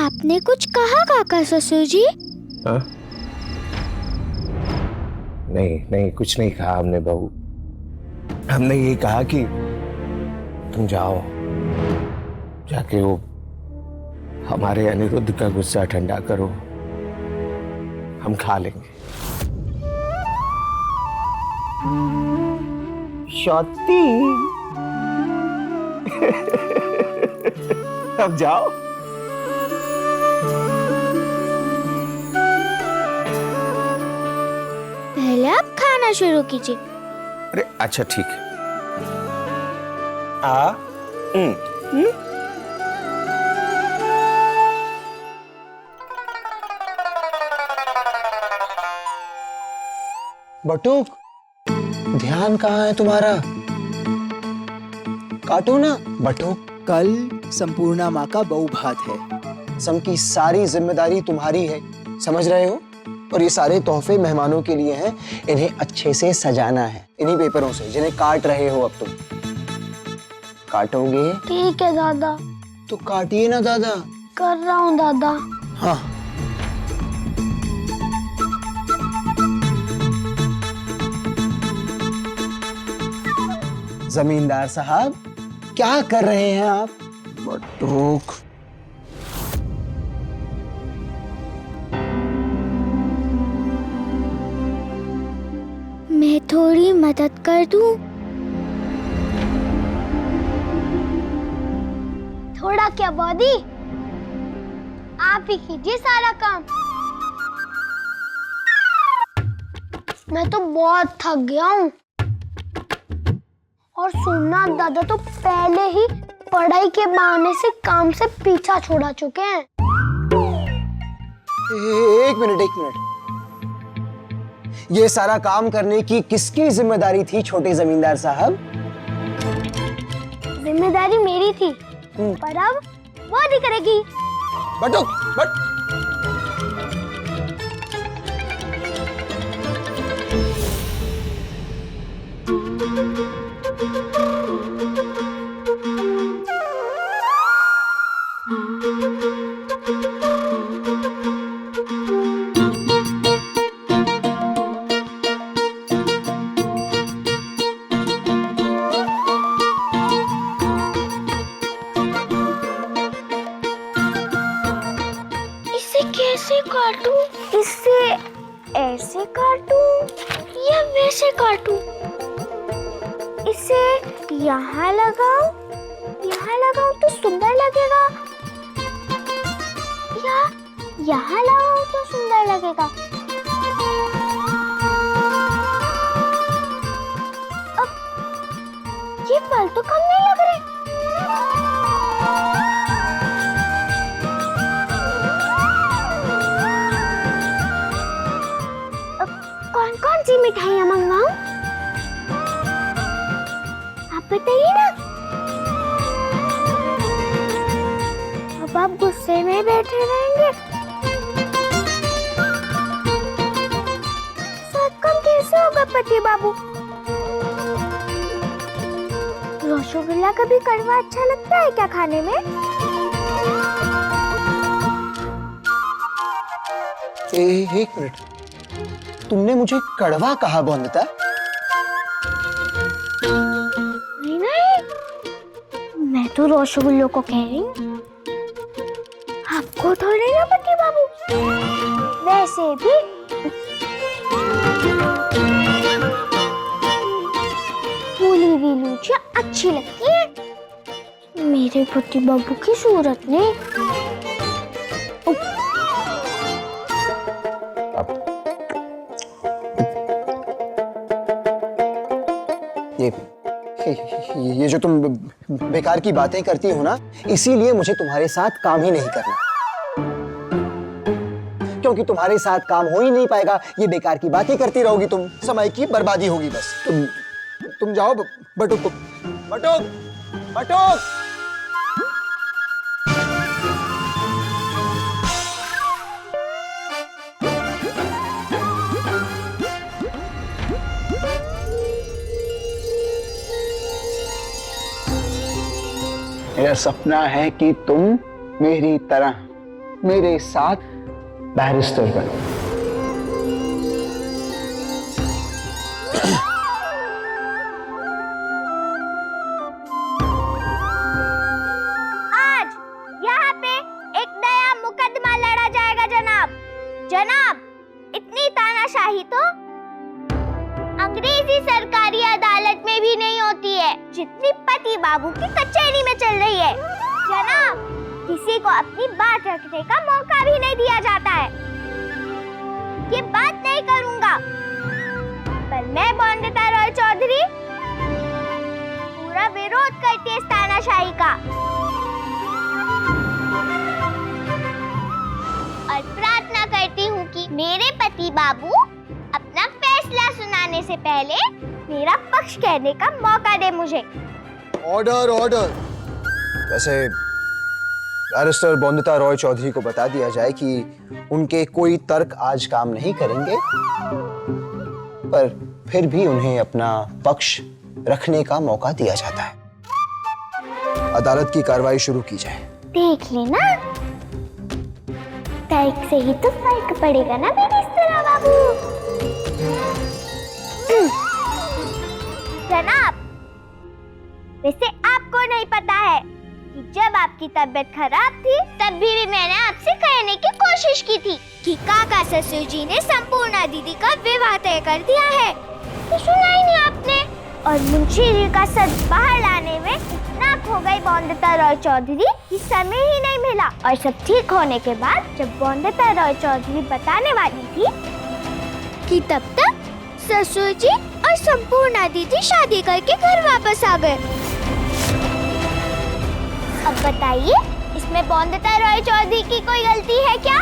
आपने कुछ कहा काका ससुर जी? हाँ? नहीं नहीं, कुछ नहीं कहा हमने बहू। हमने ये कहा कि तुम जाओ, जाके वो हमारे अनिरुद्ध का गुस्सा ठंडा करो, हम खा लेंगे। शौती अब जाओ। पहले आप खाना शुरू कीजिए। अरे अच्छा ठीक है। बटुक, ध्यान कहाँ है तुम्हारा? काटो ना बटुक। कल संपूर्णा माँ का बहू भात है। सम की सारी जिम्मेदारी तुम्हारी है, समझ रहे हो? और ये सारे तोहफे मेहमानों के लिए हैं, इन्हें अच्छे से सजाना है, इन्हीं पेपरों से जिन्हें काट रहे हो अब तुम। काटोगे? ठीक है दादा। तो काटिए ना दादा। कर रहा हूँ दादा। हाँ। जमींदार साहब, क्या कर रहे हैं आप? बटुक, मैं थोड़ी मदद कर दूं? थोड़ा क्या बॉडी, आप ही कीजिए सारा काम। मैं तो बहुत थक गया हूँ। और सोमनाथ दादा तो पहले ही पढ़ाई के बहाने से काम से पीछा छोड़ा चुके हैं। एक मिनट। ये सारा काम करने की किसकी जिम्मेदारी थी छोटे जमींदार साहब? जिम्मेदारी मेरी थी, पर अब वो ही करेगी। बटुक, इसे कैसे काटूं? इसे ऐसे काटूं या वैसे काटूं? इसे यहाँ लगाऊं तो सुंदर लगेगा, या यहाँ लगाऊं तो सुंदर लगेगा? अब ये फल तो कम नहीं लग रहे। अब कौन-कौन सी मिठाइयाँ मंगवाऊं? आप बताइए ना। अब आप गुस्से में बैठे रहेंगे। सब कम कैसे होगा पति बाबू? रसगुल्ला कभी कड़वा अच्छा लगता है क्या खाने में? एक मिनट, तुमने मुझे कड़वा कहा बोंदता? नहीं, मैं तो रसगुल्लों को कह रही हूँ, आपको थोड़े ना पति बाबू। वैसे भी फूली हुई लूचियाँ अच्छी लगती है, मेरे पति बाबू की सूरत नहीं। ये जो तुम बेकार की बातें करती हो ना, इसीलिए मुझे तुम्हारे साथ काम ही नहीं करना, क्योंकि तुम्हारे साथ काम हो ही नहीं पाएगा। ये बेकार की बातें करती रहोगी तुम, समय की बर्बादी होगी बस। तुम जाओ बटुक। मेरा सपना है कि तुम मेरी तरह मेरे साथ बैरिस्टर बनो। आज यहाँ पे एक नया मुकदमा लड़ा जाएगा जनाब। जनाब, इतनी तानाशाही तो अंग्रेजी सरकारी अदालत में भी नहीं होती है जितनी पति बाबू की कचहरी में चल रही है। जनाब, किसी को अपनी बात रखने का मौका भी नहीं दिया जाता है। ये बात नहीं करूंगा, पर मैं बॉन्दिता रॉय चौधरी पूरा विरोध करती है इस तानाशाही का और प्रार्थना करती हूँ कि मेरे पति बाबू अपना फैसला सुनाने से पहले मेरा पक्ष कहने का मौका दे मुझे। Order order. वैसे बैरिस्टर बॉन्दिता रॉय चौधरी को बता दिया जाए कि उनके कोई तर्क आज काम नहीं करेंगे, पर फिर भी उन्हें अपना पक्ष रखने का मौका दिया जाता है। अदालत की कार्रवाई शुरू की जाए। देख लेना, तर्क से ही तो फर्क पड़ेगा ना मेरी तरह बाबू। जनाब, वैसे आपको नहीं पता है कि जब आपकी तबीयत खराब थी तब भी मैंने आपसे कहने की कोशिश की थी कि काका ससुर जी ने संपूर्णा दीदी का विवाह तय कर दिया है, तो सुना ही नहीं आपने। और मुंशी जी का सच बाहर लाने में इतना खो गई बॉन्दिता रॉय चौधरी कि समय ही नहीं मिला। और सब ठीक होने के बाद जब बॉन्दिता रॉय चौधरी बताने वाली थी कि तब तक ससुर जी और संपूर्णा दीदी शादी करके घर वापस आ गए। अब बताइए, इसमें बॉन्दिता रॉय चौधरी की कोई गलती है क्या?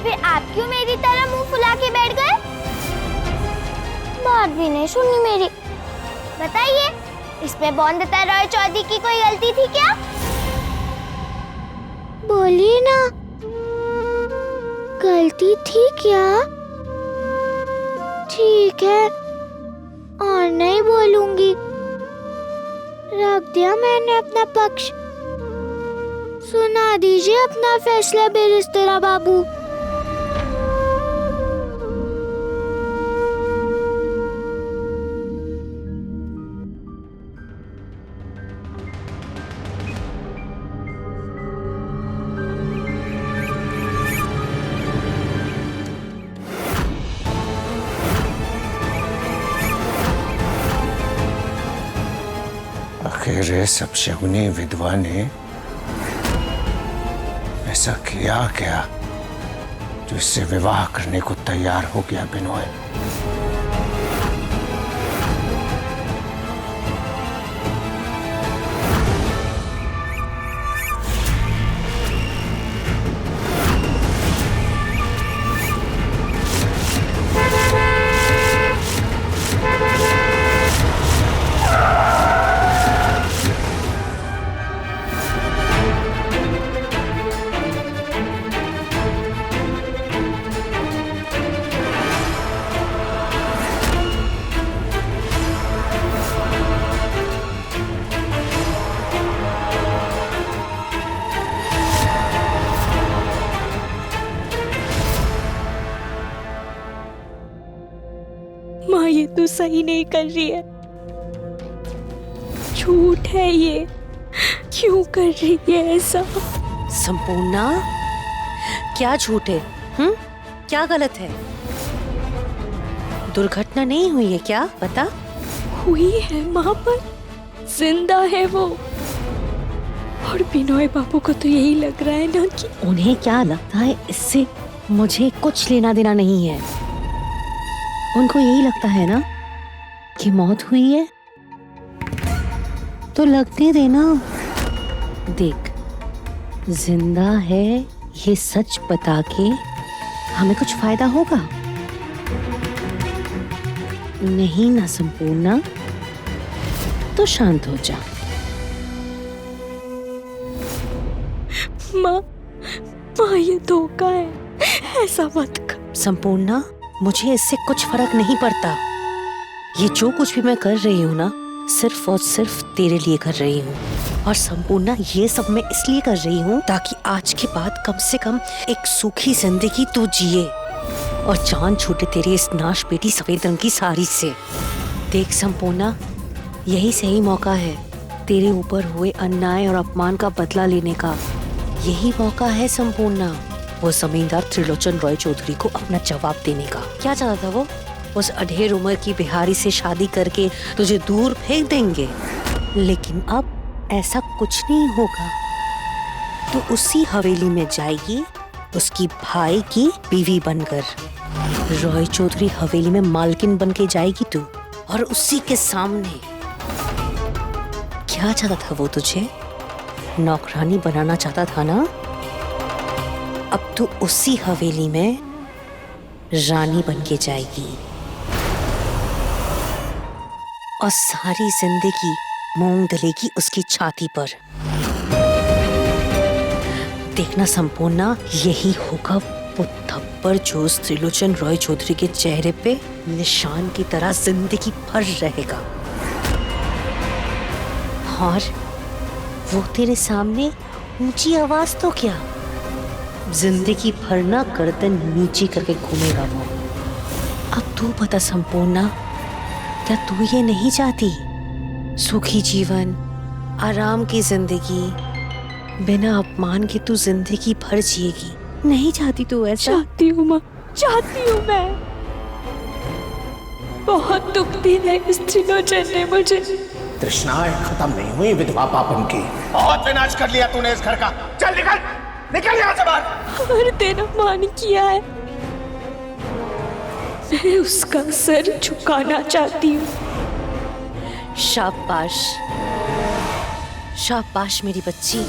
फिर आप क्यों मेरी तरह मुंह फुला के बैठ गए? बात भी नहीं सुनी मेरी। बताइए, इसमें बॉन्दिता रॉय चौधरी की कोई गलती थी क्या? बोलिए ना, गलती थी क्या? ठीक है, और नहीं बोलूंगी। रख दिया मैंने अपना पक्ष। सुना दीजिए अपना फैसला बैरिस्टर बाबू। आखिर सब शगुनी विधवा ने ऐसा किया क्या जो इससे विवाह करने को तैयार हो गया बिनोय? माँ, ये तो सही नहीं कर रही है, झूठ है ये। क्यों कर रही है ऐसा? संपूर्णा, क्या झूठ है? क्या गलत है? दुर्घटना नहीं हुई है क्या? बता। हुई है माँ, पर जिंदा है वो। और बिनोय बाबू को तो यही लग रहा है ना कि उन्हें क्या लगता है इससे मुझे कुछ लेना देना नहीं है। उनको यही लगता है ना कि मौत हुई है, तो लगने देना। देख, जिंदा है ये सच बता के हमें कुछ फायदा होगा? नहीं ना संपूर्णा, तो शांत हो जा। माँ, ये धोखा है, ऐसा मत कर। संपूर्णा, मुझे इससे कुछ फर्क नहीं पड़ता। ये जो कुछ भी मैं कर रही हूँ ना, सिर्फ और सिर्फ तेरे लिए कर रही हूँ। और संपूर्णा, ये सब मैं इसलिए कर रही हूँ ताकि आज के बाद कम से कम एक सूखी जिंदगी तू जिए और जान छूटे तेरी इस नाश बेटी सफेद रंग की साड़ी से। देख संपूर्णा, यही सही मौका है तेरे ऊपर हुए अन्याय और अपमान का बदला लेने का। यही मौका है संपूर्णा वो जमींदार त्रिलोचन रॉय चौधरी को अपना जवाब देने का। क्या चाहता था वो? उस अढेर उम्र की बिहारी से शादी करके तुझे दूर फेंक देंगे, लेकिन अब ऐसा कुछ नहीं होगा। तो उसी हवेली में जाएगी उसकी भाई की बीवी बनकर। रॉय चौधरी हवेली में मालकिन बन के जाएगी तू, और उसी के सामने। क्या चाहता था वो? तुझे नौकरानी बनाना चाहता था ना? अब तू उसी हवेली में रानी बन के जाएगी और सारी जिंदगी मूंग दलेगी उसकी छाती पर। देखना संपूर्णा, यही होगा वो थप्पड़ जो उस त्रिलोचन रॉय चौधरी के चेहरे पे निशान की तरह जिंदगी भर रहेगा। और वो तेरे सामने ऊंची आवाज तो क्या, जिंदगी भर ना गर्दन नीचे करके घूमेगा वो। अब तू बता संपूर्णा, क्या तू ये नहीं चाहती? सुखी जीवन, आराम की जिंदगी, बिना अपमान के तू जिंदगी भर जिएगी। नहीं चाहती तू ऐसा? चाहती हूँ माँ, चाहती हूँ मैं। बहुत दुख दिया इस त्रिलोचन ने मुझे। तृष्णाएं खत्म नहीं हुई विधवा पापन की। बहुत विनाश कर लिया तूने इस घर का। चल निकल, निकल यहाँ से बाहर। हर दिन अपमान किया है, मैं उसका सर झुकाना चाहती हूँ। शाबाश, शाबाश मेरी बच्ची।